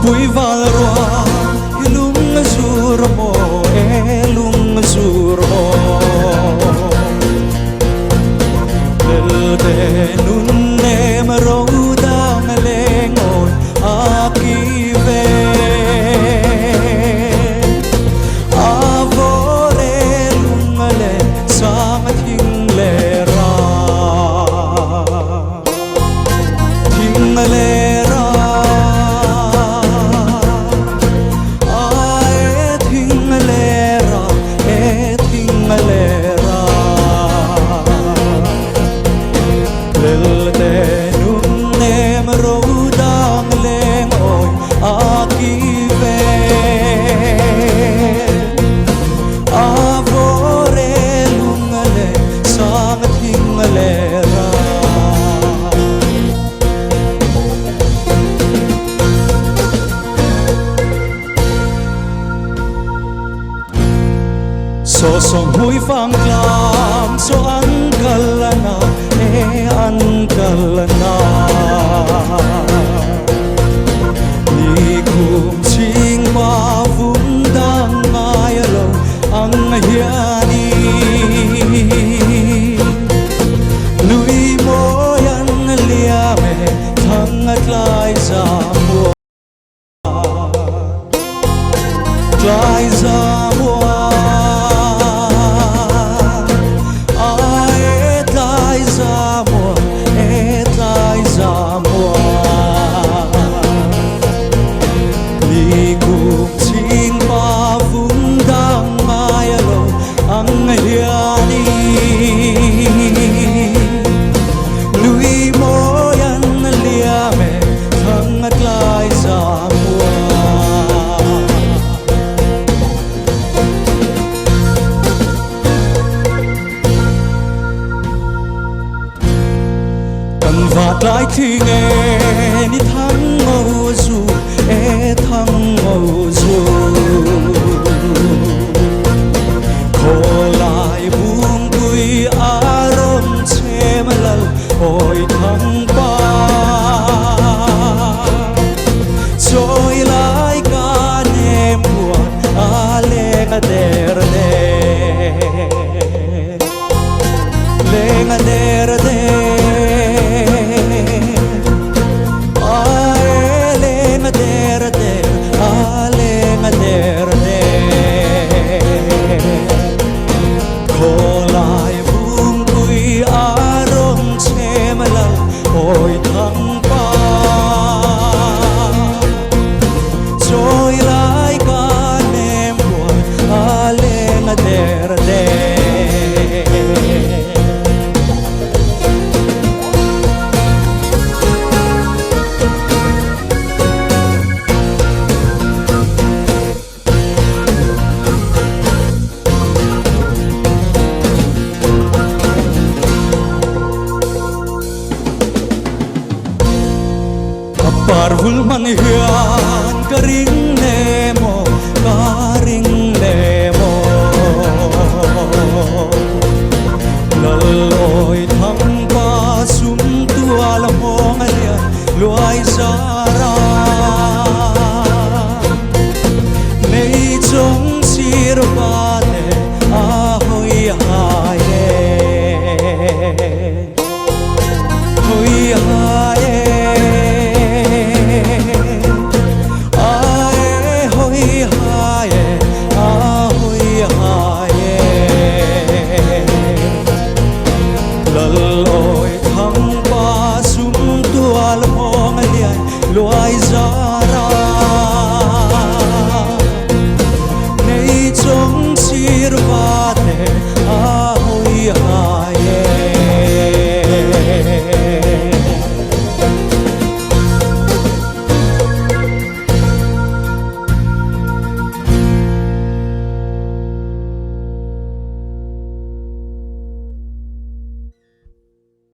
Pui valroa ilung surmo elung surmo Lelde nunne marodang lengon akive Avore lungale sangat hinglera Hinglera So song hui phang clam so an kalana an kalana Ni kum sing pa vung dang mai lo ang hiani Lui mo yan liame thang klai za mo klai za mo Vạt lại khi nghe ni thăng ngô du thăng ngô du Khổ lại buông bùi arom che mà lal ôi thăng ba Trôi lại cả đêm buồn ale ngà der le ngà der Ôi thăng ba trôi lại cả đêm buồn lên der Parvul man hian karing nemo Laloi thang pa sum tua la mong alian luai zara Nei chong sir pa ne ahoy haye Hoy haye